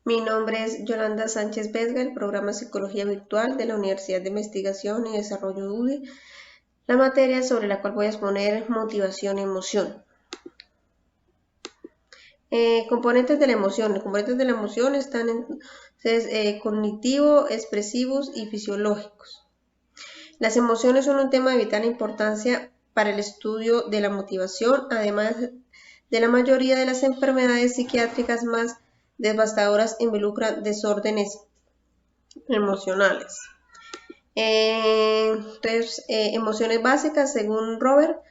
Mi nombre es Yolanda Sánchez Vesga, el programa Psicología Virtual de la Universidad de Investigación y Desarrollo UDE. La materia sobre la cual voy a exponer motivación y emoción. Componentes de la emoción. Los componentes de la emoción están cognitivo, expresivos y fisiológicos. Las emociones son un tema de vital importancia para el estudio de la motivación, además de la mayoría de las enfermedades psiquiátricas más devastadoras involucran desórdenes emocionales. Emociones básicas, según Robert,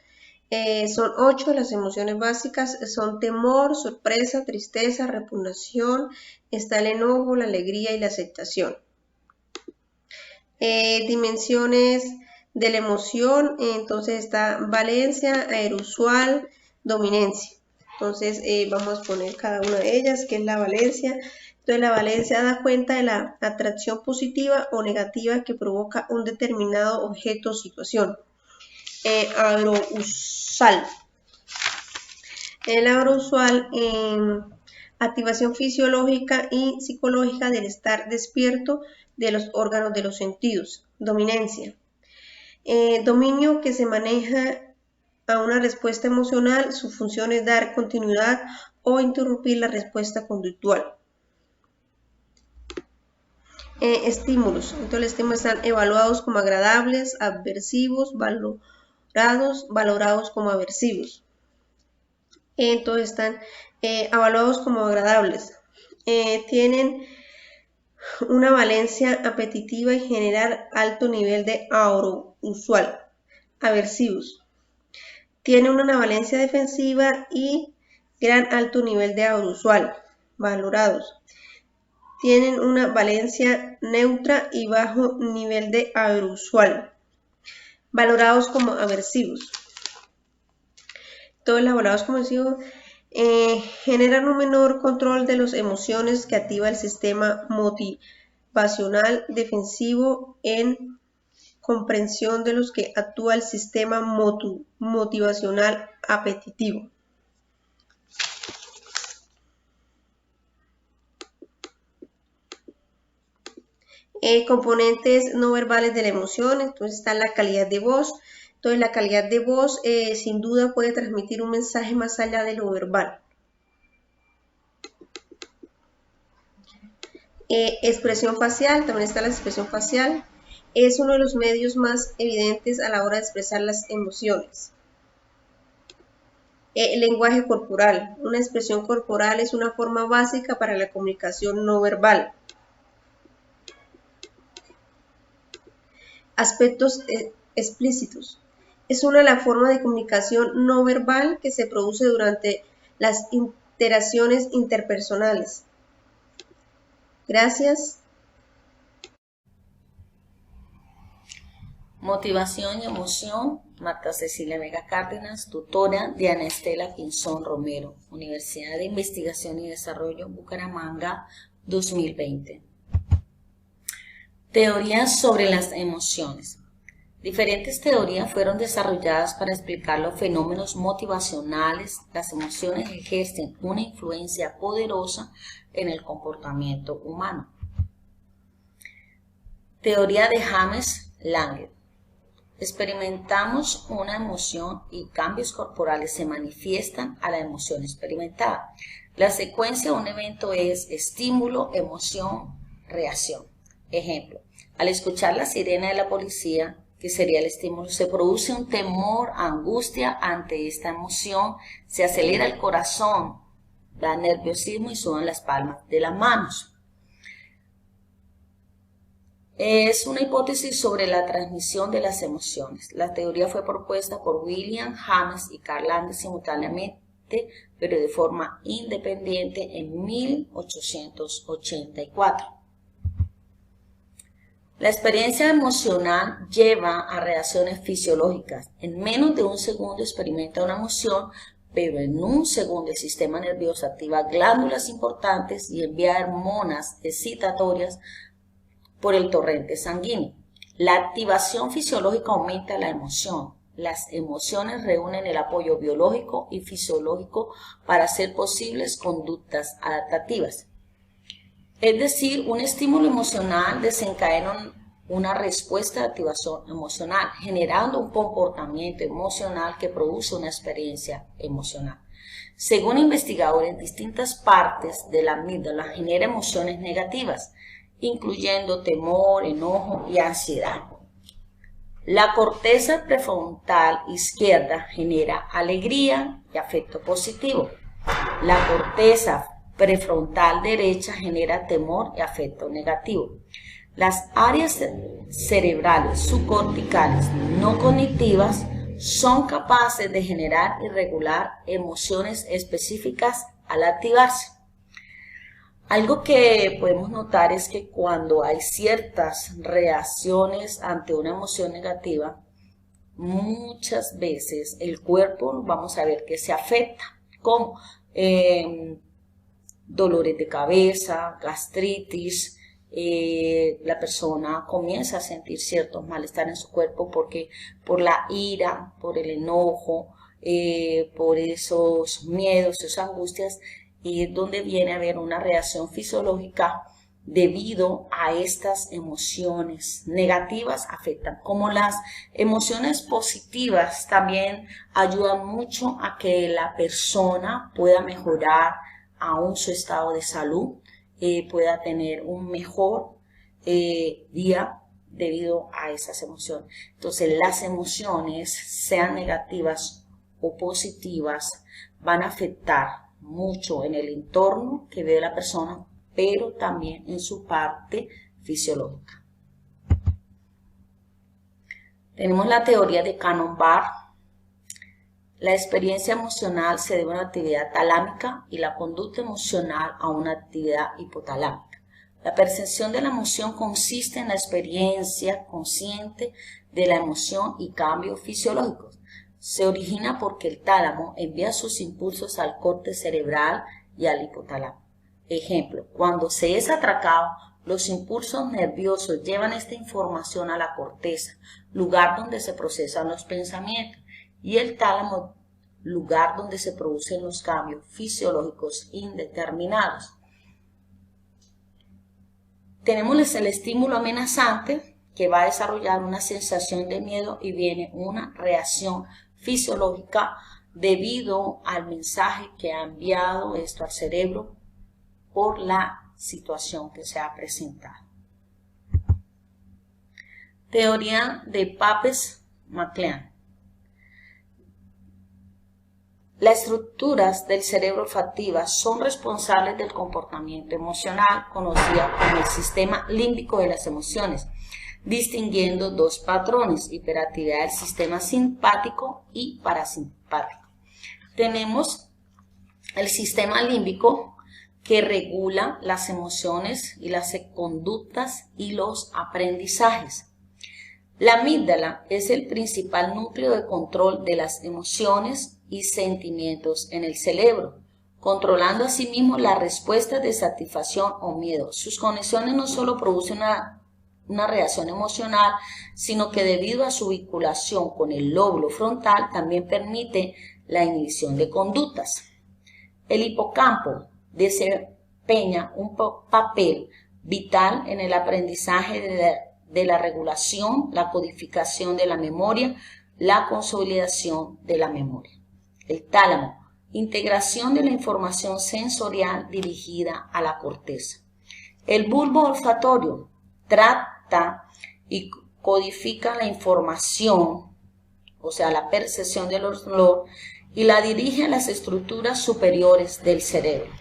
son 8. Las emociones básicas son temor, sorpresa, tristeza, repugnación, está el enojo, la alegría y la aceptación. Dimensiones de la emoción, entonces está valencia, aerousual, dominancia. Entonces vamos a poner cada una de ellas, que es la valencia. Entonces la valencia da cuenta de la atracción positiva o negativa que provoca un determinado objeto o situación. Aerousual. El aerousual, activación fisiológica y psicológica del estar despierto de los órganos de los sentidos. Dominancia. Dominio que se maneja a una respuesta emocional, su función es dar continuidad o interrumpir la respuesta conductual. Estímulos. Entonces los estímulos están evaluados como agradables, aversivos, valorados como aversivos. Entonces están evaluados como agradables. Tienen una valencia apetitiva y generar alto nivel de aerousual. Aversivos. Tiene una valencia defensiva y gran alto nivel de aerousual. Valorados. Tienen una valencia neutra y bajo nivel de aerousual. Valorados como aversivos. Todos los valorados como aversivos generan un menor control de las emociones que activa el sistema motivacional defensivo en comprensión de los que actúa el sistema motivacional apetitivo. Componentes no verbales de la emoción, entonces está la calidad de voz. Entonces la calidad de voz sin duda puede transmitir un mensaje más allá de lo verbal. Expresión facial, también está la expresión facial. Es uno de los medios más evidentes a la hora de expresar las emociones. Lenguaje corporal. Una expresión corporal es una forma básica para la comunicación no verbal. Aspectos explícitos. Es una de las formas de comunicación no verbal que se produce durante las interacciones interpersonales. Gracias. Motivación y emoción, Marta Cecilia Vega Cárdenas, tutora de Ana Estela Pinzón Romero, Universidad de Investigación y Desarrollo, Bucaramanga, 2020. Teorías sobre las emociones. Diferentes teorías fueron desarrolladas para explicar los fenómenos motivacionales. Las emociones ejercen una influencia poderosa en el comportamiento humano. Teoría de James Lange. Experimentamos una emoción y cambios corporales se manifiestan a la emoción experimentada. La secuencia de un evento es estímulo, emoción, reacción. Ejemplo, al escuchar la sirena de la policía, que sería el estímulo, se produce un temor, angustia ante esta emoción, se acelera el corazón, da nerviosismo y sudan las palmas de las manos. Es una hipótesis sobre la transmisión de las emociones. La teoría fue propuesta por William James y Carl Lange simultáneamente, pero de forma independiente en 1884. La experiencia emocional lleva a reacciones fisiológicas. En menos de un segundo experimenta una emoción, pero en un segundo el sistema nervioso activa glándulas importantes y envía hormonas excitatorias por el torrente sanguíneo. La activación fisiológica aumenta la emoción. Las emociones reúnen el apoyo biológico y fisiológico para hacer posibles conductas adaptativas. Es decir, un estímulo emocional desencadena una respuesta de activación emocional, generando un comportamiento emocional que produce una experiencia emocional. Según investigadores, distintas partes de la amígdala generan emociones negativas, incluyendo temor, enojo y ansiedad. La corteza prefrontal izquierda genera alegría y afecto positivo. La corteza prefrontal derecha genera temor y afecto negativo. Las áreas cerebrales subcorticales no cognitivas son capaces de generar y regular emociones específicas al activarse. Algo que podemos notar es que cuando hay ciertas reacciones ante una emoción negativa, muchas veces el cuerpo vamos a ver que se afecta, como dolores de cabeza, gastritis, la persona comienza a sentir ciertos malestar en su cuerpo porque por la ira, por el enojo, por esos miedos, esas angustias, y es donde viene a haber una reacción fisiológica debido a estas emociones negativas afectan. Como las emociones positivas también ayudan mucho a que la persona pueda mejorar aún su estado de salud, pueda tener un mejor día debido a esas emociones. Entonces las emociones, sean negativas o positivas, van a afectar mucho en el entorno que ve la persona, pero también en su parte fisiológica. Tenemos la teoría de Cannon-Barr. La experiencia emocional se debe a una actividad talámica y la conducta emocional a una actividad hipotalámica. La percepción de la emoción consiste en la experiencia consciente de la emoción y cambios fisiológicos. Se origina porque el tálamo envía sus impulsos al córtex cerebral y al hipotálamo. Ejemplo, cuando se es atracado, los impulsos nerviosos llevan esta información a la corteza, lugar donde se procesan los pensamientos, y el tálamo, lugar donde se producen los cambios fisiológicos indeterminados. Tenemos el estímulo amenazante, que va a desarrollar una sensación de miedo y viene una reacción fisiológica debido al mensaje que ha enviado esto al cerebro por la situación que se ha presentado. Teoría de Papez-McLean. Las estructuras del cerebro olfativas son responsables del comportamiento emocional, conocida como el sistema límbico de las emociones, distinguiendo dos patrones: hiperactividad del sistema simpático y parasimpático. Tenemos el sistema límbico, que regula las emociones y las conductas y los aprendizajes. La amígdala es el principal núcleo de control de las emociones y sentimientos en el cerebro, controlando asimismo las respuestas de satisfacción o miedo. Sus conexiones no solo producen una reacción emocional, sino que debido a su vinculación con el lóbulo frontal también permite la inhibición de conductas. El hipocampo desempeña un papel vital en el aprendizaje de la regulación, la codificación de la memoria, la consolidación de la memoria. El tálamo, integración de la información sensorial dirigida a la corteza. El bulbo olfatorio trata y codifica la información, o sea, la percepción del olor, y la dirige a las estructuras superiores del cerebro.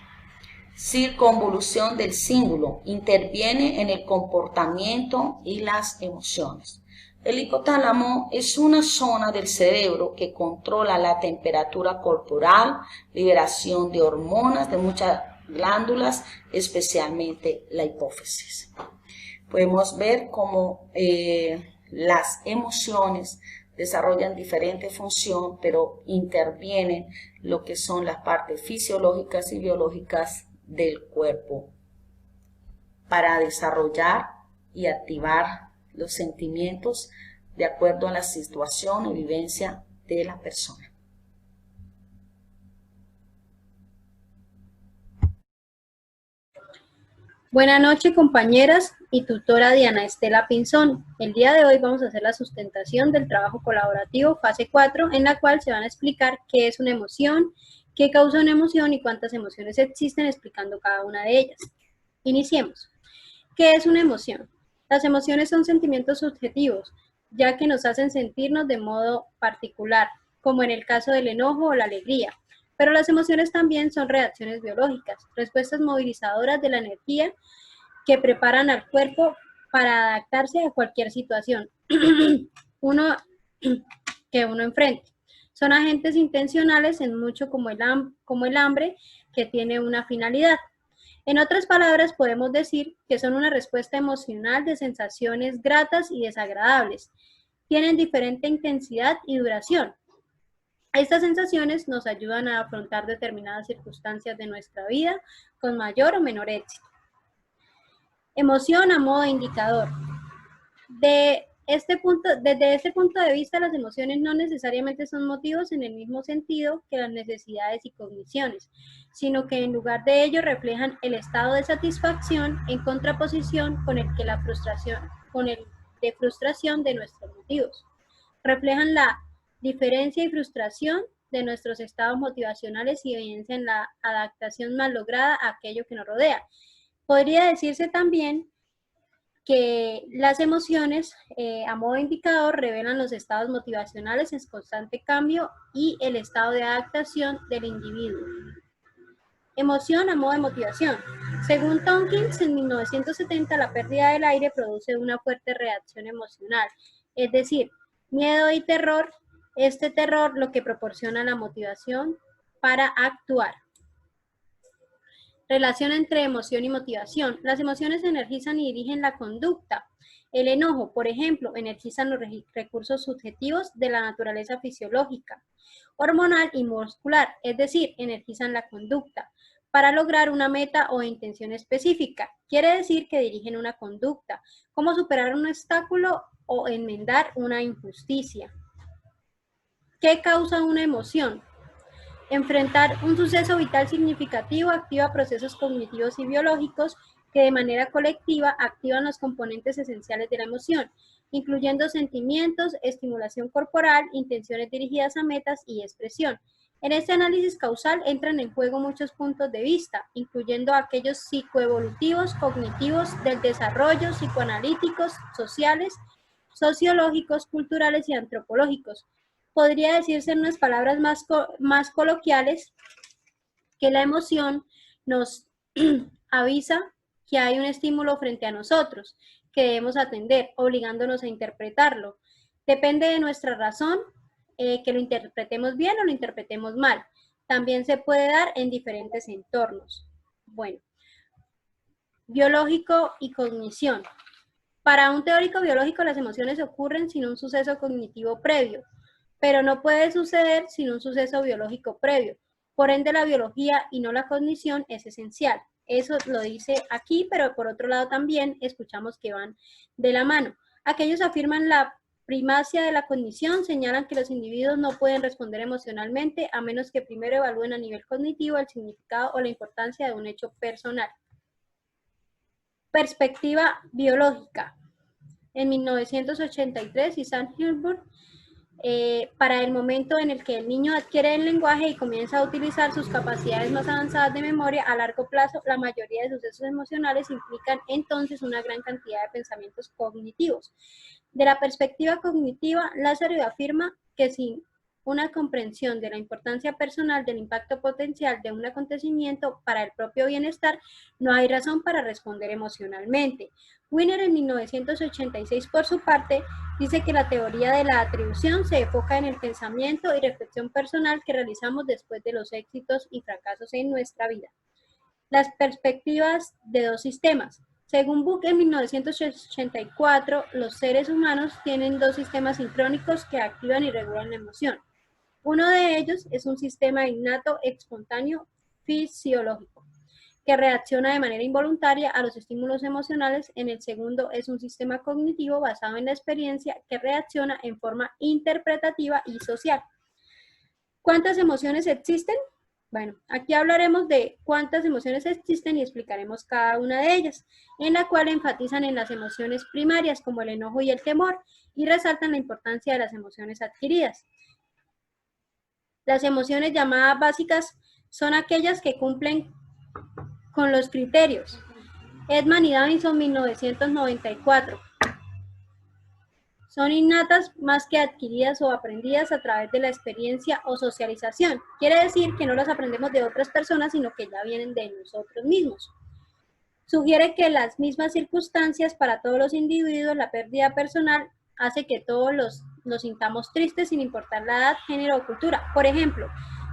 Circunvolución del cíngulo, interviene en el comportamiento y las emociones. El hipotálamo es una zona del cerebro que controla la temperatura corporal, liberación de hormonas de muchas glándulas, especialmente la hipófisis. Podemos ver cómo las emociones desarrollan diferentes funciones, pero intervienen lo que son las partes fisiológicas y biológicas del cuerpo para desarrollar y activar los sentimientos de acuerdo a la situación y vivencia de la persona. Buenas noches, compañeras y tutora Diana Estela Pinzón. El día de hoy vamos a hacer la sustentación del trabajo colaborativo fase 4, en la cual se van a explicar qué es una emoción, qué causa una emoción y cuántas emociones existen, explicando cada una de ellas. Iniciemos. ¿Qué es una emoción? Las emociones son sentimientos subjetivos, ya que nos hacen sentirnos de modo particular, como en el caso del enojo o la alegría. Pero las emociones también son reacciones biológicas, respuestas movilizadoras de la energía que preparan al cuerpo para adaptarse a cualquier situación que uno enfrente. Son agentes intencionales en mucho como el hambre, que tiene una finalidad. En otras palabras, podemos decir que son una respuesta emocional de sensaciones gratas y desagradables. Tienen diferente intensidad y duración. Estas sensaciones nos ayudan a afrontar determinadas circunstancias de nuestra vida con mayor o menor éxito. Emoción a modo de indicador. Desde este punto de vista, las emociones no necesariamente son motivos en el mismo sentido que las necesidades y cogniciones, sino que en lugar de ello reflejan el estado de satisfacción en contraposición con el de frustración de nuestros motivos. Reflejan la diferencia y frustración de nuestros estados motivacionales y evidencian la adaptación mal lograda a aquello que nos rodea. Podría decirse también que las emociones, a modo de indicador, revelan los estados motivacionales en constante cambio y el estado de adaptación del individuo. Emoción a modo de motivación. Según Tompkins, en 1970, la pérdida del aire produce una fuerte reacción emocional, es decir, miedo y terror. Este terror lo que proporciona la motivación para actuar. Relación entre emoción y motivación. Las emociones energizan y dirigen la conducta. El enojo, por ejemplo, energiza los recursos subjetivos de la naturaleza fisiológica, hormonal y muscular, es decir, energizan la conducta para lograr una meta o intención específica. Quiere decir que dirigen una conducta, como superar un obstáculo o enmendar una injusticia. ¿Qué causa una emoción? Enfrentar un suceso vital significativo activa procesos cognitivos y biológicos que de manera colectiva activan los componentes esenciales de la emoción, incluyendo sentimientos, estimulación corporal, intenciones dirigidas a metas y expresión. En este análisis causal entran en juego muchos puntos de vista, incluyendo aquellos psicoevolutivos, cognitivos, del desarrollo, psicoanalíticos, sociales, sociológicos, culturales y antropológicos. Podría decirse en unas palabras más coloquiales que la emoción nos avisa que hay un estímulo frente a nosotros que debemos atender, obligándonos a interpretarlo. Depende de nuestra razón que lo interpretemos bien o lo interpretemos mal. También se puede dar en diferentes entornos. Bueno, biológico y cognición. Para un teórico biológico, las emociones ocurren sin un suceso cognitivo previo, pero no puede suceder sin un suceso biológico previo. Por ende, la biología y no la cognición es esencial. Eso lo dice aquí, pero por otro lado también escuchamos que van de la mano. Aquellos afirman la primacia de la cognición, señalan que los individuos no pueden responder emocionalmente a menos que primero evalúen a nivel cognitivo el significado o la importancia de un hecho personal. Perspectiva biológica. En 1983, Isaac Hilbert, para el momento en el que el niño adquiere el lenguaje y comienza a utilizar sus capacidades más avanzadas de memoria a largo plazo, la mayoría de sucesos emocionales implican entonces una gran cantidad de pensamientos cognitivos. De la perspectiva cognitiva, Lázaro afirma que sin una comprensión de la importancia personal del impacto potencial de un acontecimiento para el propio bienestar, no hay razón para responder emocionalmente. Wiener, en 1986, por su parte, dice que la teoría de la atribución se enfoca en el pensamiento y reflexión personal que realizamos después de los éxitos y fracasos en nuestra vida. Las perspectivas de dos sistemas. Según Book, en 1984, los seres humanos tienen dos sistemas sincrónicos que activan y regulan la emoción. Uno de ellos es un sistema innato, espontáneo, fisiológico, que reacciona de manera involuntaria a los estímulos emocionales. En el segundo es un sistema cognitivo basado en la experiencia que reacciona en forma interpretativa y social. ¿Cuántas emociones existen? Bueno, aquí hablaremos de cuántas emociones existen y explicaremos cada una de ellas, en la cual enfatizan en las emociones primarias como el enojo y el temor y resaltan la importancia de las emociones adquiridas. Las emociones llamadas básicas son aquellas que cumplen con los criterios. Edman y Davidson, 1994. Son innatas más que adquiridas o aprendidas a través de la experiencia o socialización. Quiere decir que no las aprendemos de otras personas, sino que ya vienen de nosotros mismos. Sugiere que las mismas circunstancias para todos los individuos, la pérdida personal, hace que todos nos sintamos tristes sin importar la edad, género o cultura. Por ejemplo,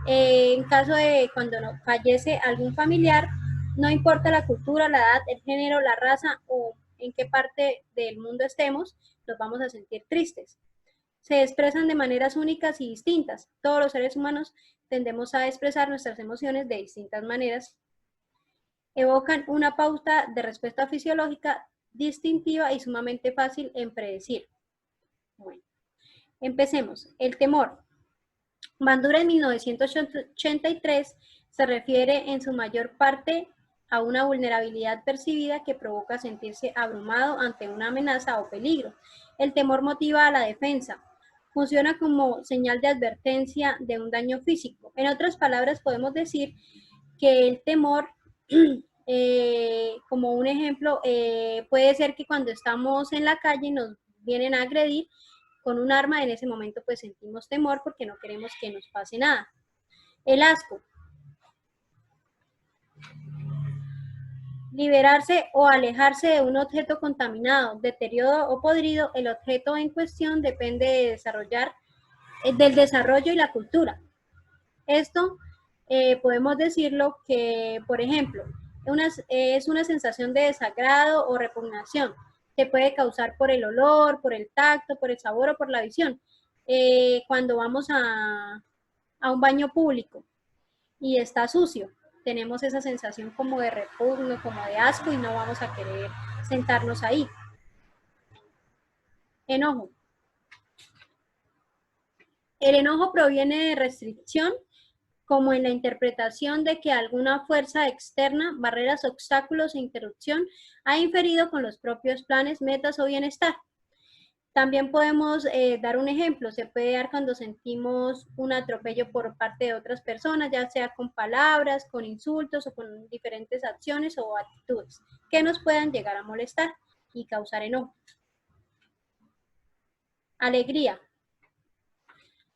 en caso de cuando fallece algún familiar, no importa la cultura, la edad, el género, la raza o en qué parte del mundo estemos, nos vamos a sentir tristes. Se expresan de maneras únicas y distintas. Todos los seres humanos tendemos a expresar nuestras emociones de distintas maneras. Evocan una pauta de respuesta fisiológica distintiva y sumamente fácil en predecir. Bueno, empecemos. El temor. Bandura en 1983 se refiere en su mayor parte a una vulnerabilidad percibida que provoca sentirse abrumado ante una amenaza o peligro. El temor motiva a la defensa. Funciona como señal de advertencia de un daño físico. En otras palabras, podemos decir que el temor, como un ejemplo, puede ser que cuando estamos en la calle nos vienen a agredir con un arma, en ese momento pues sentimos temor porque no queremos que nos pase nada. El asco. Liberarse o alejarse de un objeto contaminado, deteriorado o podrido. El objeto en cuestión depende del desarrollo y la cultura. Esto podemos decirlo que, por ejemplo, es una sensación de desagrado o repugnación. Se puede causar por el olor, por el tacto, por el sabor o por la visión. Cuando vamos a un baño público y está sucio, tenemos esa sensación como de repugno, como de asco y no vamos a querer sentarnos ahí. Enojo. El enojo proviene de restricción, como en la interpretación de que alguna fuerza externa, barreras, obstáculos e interrupción ha inferido con los propios planes, metas o bienestar. También podemos dar un ejemplo, se puede dar cuando sentimos un atropello por parte de otras personas, ya sea con palabras, con insultos o con diferentes acciones o actitudes que nos puedan llegar a molestar y causar enojo. Alegría.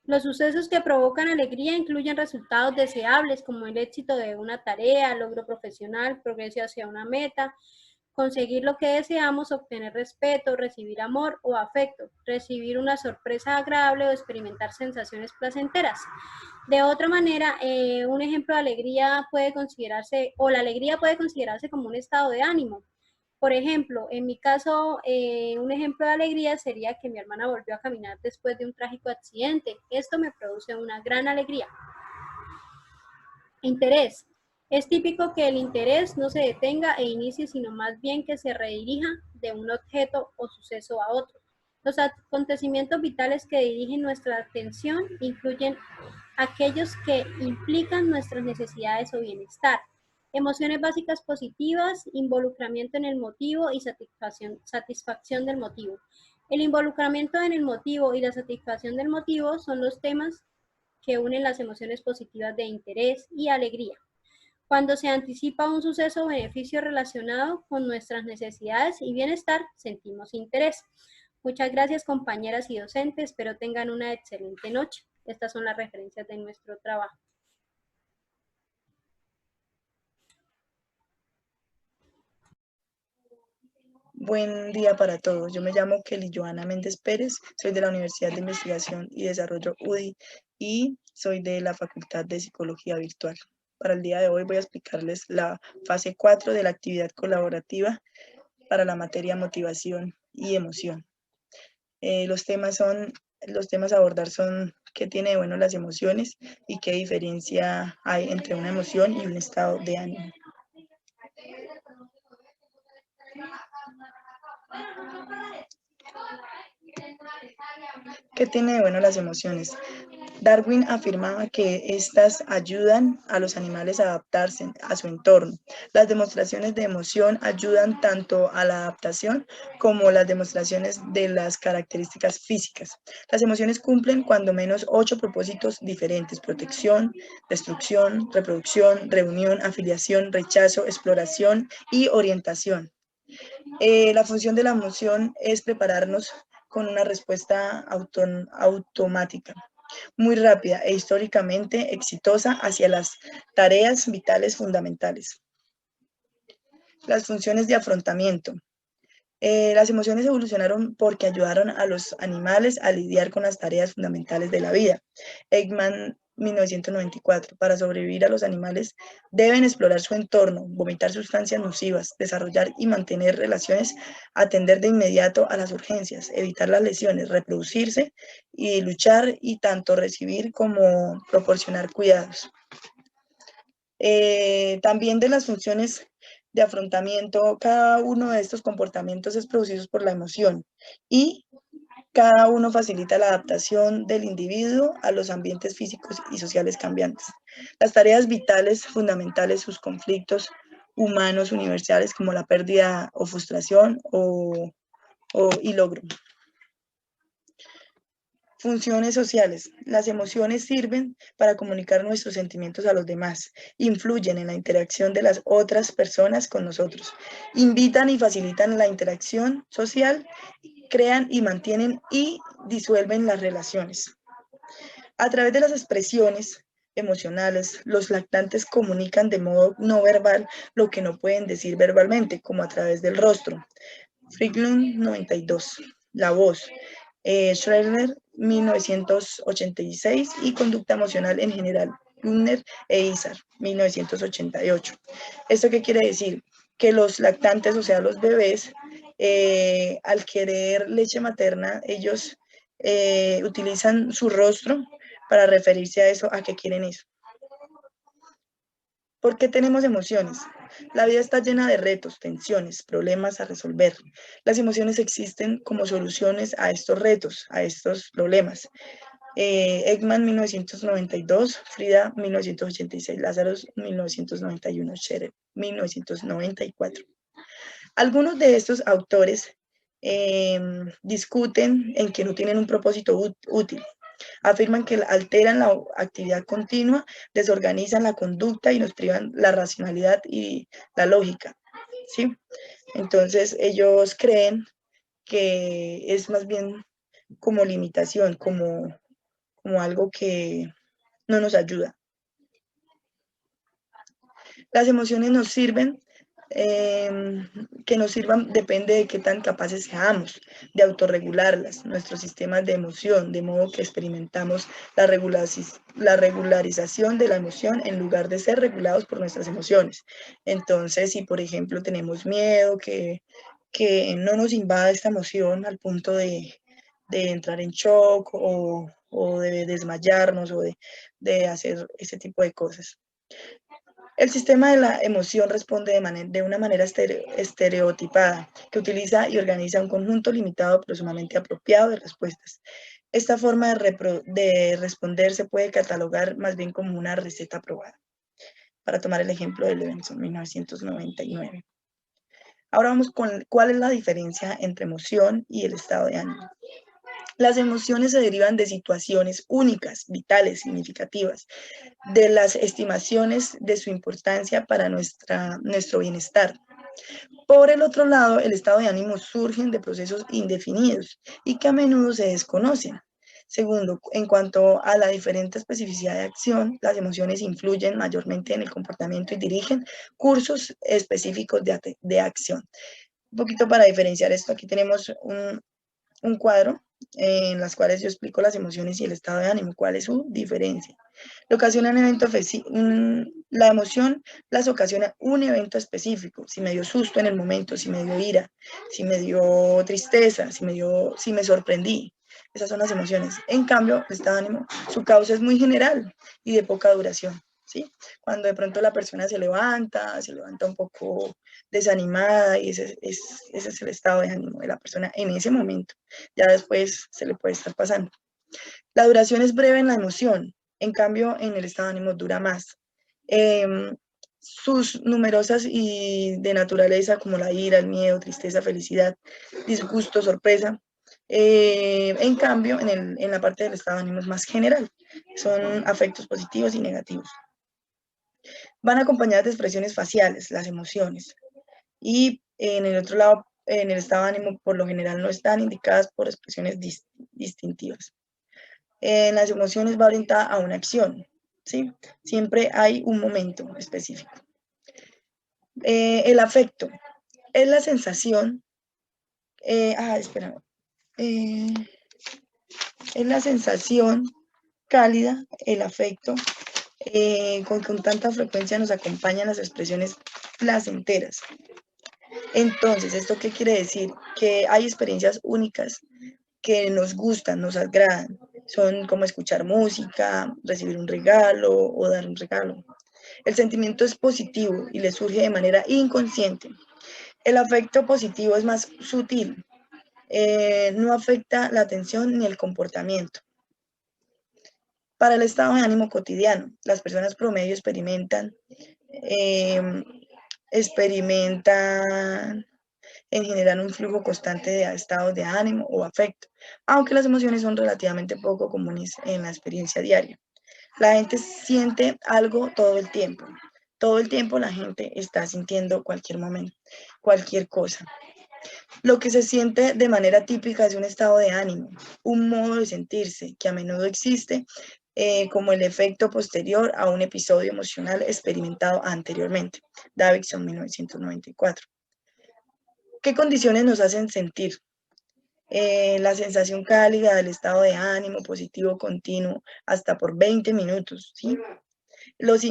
Los sucesos que provocan alegría incluyen resultados deseables como el éxito de una tarea, logro profesional, progreso hacia una meta, conseguir lo que deseamos, obtener respeto, recibir amor o afecto, recibir una sorpresa agradable o experimentar sensaciones placenteras. De otra manera, un ejemplo de alegría puede considerarse, o la alegría puede considerarse como un estado de ánimo. Por ejemplo, en mi caso, un ejemplo de alegría sería que mi hermana volvió a caminar después de un trágico accidente. Esto me produce una gran alegría. Interés. Es típico que el interés no se detenga e inicie, sino más bien que se redirija de un objeto o suceso a otro. Los acontecimientos vitales que dirigen nuestra atención incluyen aquellos que implican nuestras necesidades o bienestar. Emociones básicas positivas, involucramiento en el motivo y satisfacción del motivo. El involucramiento en el motivo y la satisfacción del motivo son los temas que unen las emociones positivas de interés y alegría. Cuando se anticipa un suceso o beneficio relacionado con nuestras necesidades y bienestar, sentimos interés. Muchas gracias, compañeras y docentes. Espero tengan una excelente noche. Estas son las referencias de nuestro trabajo. Buen día para todos. Yo me llamo Kelly Joana Méndez Pérez, soy de la Universidad de Investigación y Desarrollo UDI y soy de la Facultad de Psicología Virtual. Para el día de hoy voy a explicarles la fase 4 de la actividad colaborativa para la materia motivación y emoción. Los temas a abordar son qué tiene de bueno las emociones y qué diferencia hay entre una emoción y un estado de ánimo. ¿Qué tiene de bueno las emociones? Darwin afirmaba que éstas ayudan a los animales a adaptarse a su entorno. Las demostraciones de emoción ayudan tanto a la adaptación como las demostraciones de las características físicas. Las emociones cumplen cuando menos 8 propósitos diferentes: protección, destrucción, reproducción, reunión, afiliación, rechazo, exploración y orientación. La función de la emoción es prepararnos con una respuesta automática, muy rápida e históricamente exitosa hacia las tareas vitales fundamentales. Las funciones de afrontamiento. Las emociones evolucionaron porque ayudaron a los animales a lidiar con las tareas fundamentales de la vida. Ekman, 1994. Para sobrevivir, a los animales deben explorar su entorno, vomitar sustancias nocivas, desarrollar y mantener relaciones, atender de inmediato a las urgencias, evitar las lesiones, reproducirse y luchar, y tanto recibir como proporcionar cuidados. También de las funciones de afrontamiento, cada uno de estos comportamientos es producido por la emoción y cada uno facilita la adaptación del individuo a los ambientes físicos y sociales cambiantes. Las tareas vitales fundamentales, sus conflictos humanos universales como la pérdida o frustración y logro. Funciones sociales. Las emociones sirven para comunicar nuestros sentimientos a los demás, influyen en la interacción de las otras personas con nosotros, invitan y facilitan la interacción social, crean y mantienen y disuelven las relaciones. A través de las expresiones emocionales, los lactantes comunican de modo no verbal lo que no pueden decir verbalmente, como a través del rostro. Friglund, 92. La voz. Schreiner, 1986, y conducta emocional en general, Gunner e Isar, 1988. ¿Esto qué quiere decir? Que los lactantes, o sea, los bebés, al querer leche materna, ellos utilizan su rostro para referirse a eso, a que quieren eso. ¿Por qué tenemos emociones? La vida está llena de retos, tensiones, problemas a resolver. Las emociones existen como soluciones a estos retos, a estos problemas. Ekman, 1992, Frida, 1986, Lazarus, 1991, Scherer, 1994. Algunos de estos autores discuten en que no tienen un propósito útil. Afirman que alteran la actividad continua, desorganizan la conducta y nos privan la racionalidad y la lógica, ¿sí? Entonces ellos creen que es más bien como limitación, como algo que no nos ayuda. Las emociones nos sirven, que nos sirvan depende de qué tan capaces seamos de autorregularlas, nuestros sistemas de emoción, de modo que experimentamos la regularización de la emoción en lugar de ser regulados por nuestras emociones. Entonces, si por ejemplo tenemos miedo, que no nos invada esta emoción al punto de entrar en shock o de desmayarnos o de hacer ese tipo de cosas. El sistema de la emoción responde de una manera estereotipada, que utiliza y organiza un conjunto limitado pero sumamente apropiado de respuestas. Esta forma de responder se puede catalogar más bien como una receta probada. Para tomar el ejemplo de Levenson, 1999. Ahora vamos con cuál es la diferencia entre emoción y el estado de ánimo. Las emociones se derivan de situaciones únicas, vitales, significativas, de las estimaciones de su importancia para nuestro bienestar. Por el otro lado, el estado de ánimo surge de procesos indefinidos y que a menudo se desconocen. Segundo, en cuanto a la diferente especificidad de acción, las emociones influyen mayormente en el comportamiento y dirigen cursos específicos de acción. Un poquito para diferenciar esto, aquí tenemos un cuadro en las cuales yo explico las emociones y el estado de ánimo, cuál es su diferencia. Lo ocasiona un evento, la emoción las ocasiona un evento específico, si me dio susto en el momento, si me dio ira, si me dio tristeza, si me sorprendí. Esas son las emociones. En cambio, el estado de ánimo, su causa es muy general y de poca duración. ¿sí? Cuando de pronto la persona se levanta un poco desanimada y ese es el estado de ánimo de la persona en ese momento. Ya después se le puede estar pasando. La duración es breve en la emoción, en cambio en el estado de ánimo dura más. Sus numerosas y de naturaleza como la ira, el miedo, tristeza, felicidad, disgusto, sorpresa. En cambio, en la parte del estado de ánimo es más general, son afectos positivos y negativos. Van acompañadas de expresiones faciales, las emociones. Y en el otro lado, en el estado de ánimo, por lo general no están indicadas por expresiones distintivas. En las emociones va orientada a una acción, ¿sí? Siempre hay un momento específico. El afecto es la sensación, es la sensación cálida, el afecto, con tanta frecuencia nos acompañan las expresiones placenteras. Entonces, ¿esto qué quiere decir? Que hay experiencias únicas que nos gustan, nos agradan. Son como escuchar música, recibir un regalo o dar un regalo. El sentimiento es positivo y le surge de manera inconsciente. El afecto positivo es más sutil, no afecta la atención ni el comportamiento. Para el estado de ánimo cotidiano, las personas promedio experimentan en general un flujo constante de estados de ánimo o afecto, aunque las emociones son relativamente poco comunes en la experiencia diaria. La gente siente algo todo el tiempo. Todo el tiempo la gente está sintiendo cualquier momento, cualquier cosa. Lo que se siente de manera típica es un estado de ánimo, un modo de sentirse que a menudo existe como el efecto posterior a un episodio emocional experimentado anteriormente. Davidson, 1994. ¿Qué condiciones nos hacen sentir? La sensación cálida del estado de ánimo positivo continuo hasta por 20 minutos, ¿sí? Los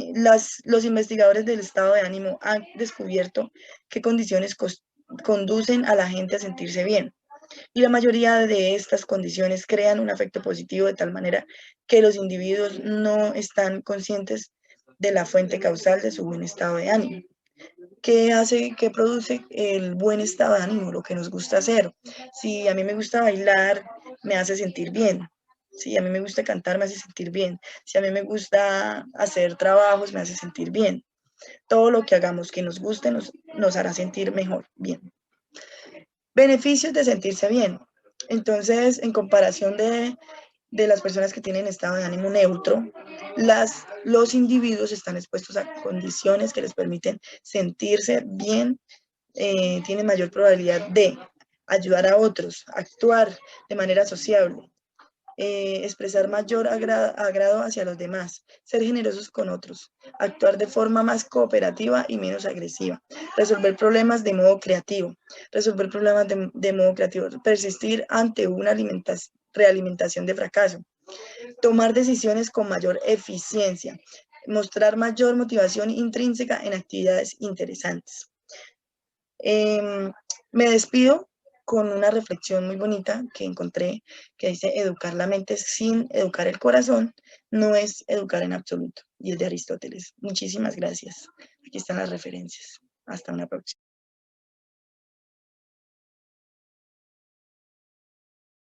investigadores del estado de ánimo han descubierto qué condiciones conducen a la gente a sentirse bien. Y la mayoría de estas condiciones crean un afecto positivo de tal manera que los individuos no están conscientes de la fuente causal de su buen estado de ánimo. ¿Qué produce el buen estado de ánimo? Lo que nos gusta hacer. Si a mí me gusta bailar, me hace sentir bien. Si a mí me gusta cantar, me hace sentir bien. Si a mí me gusta hacer trabajos, me hace sentir bien. Todo lo que hagamos que nos guste nos hará sentir mejor, bien. Beneficios de sentirse bien. Entonces, en comparación de las personas que tienen estado de ánimo neutro, los individuos están expuestos a condiciones que les permiten sentirse bien, tienen mayor probabilidad de ayudar a otros, actuar de manera sociable, expresar mayor agrado hacia los demás, ser generosos con otros, actuar de forma más cooperativa y menos agresiva, resolver problemas de modo creativo, persistir ante una realimentación de fracaso, tomar decisiones con mayor eficiencia, mostrar mayor motivación intrínseca en actividades interesantes. Me despido con una reflexión muy bonita que encontré que dice: educar la mente sin educar el corazón no es educar en absoluto, y es de Aristóteles. Muchísimas gracias. Aquí están las referencias. Hasta una próxima.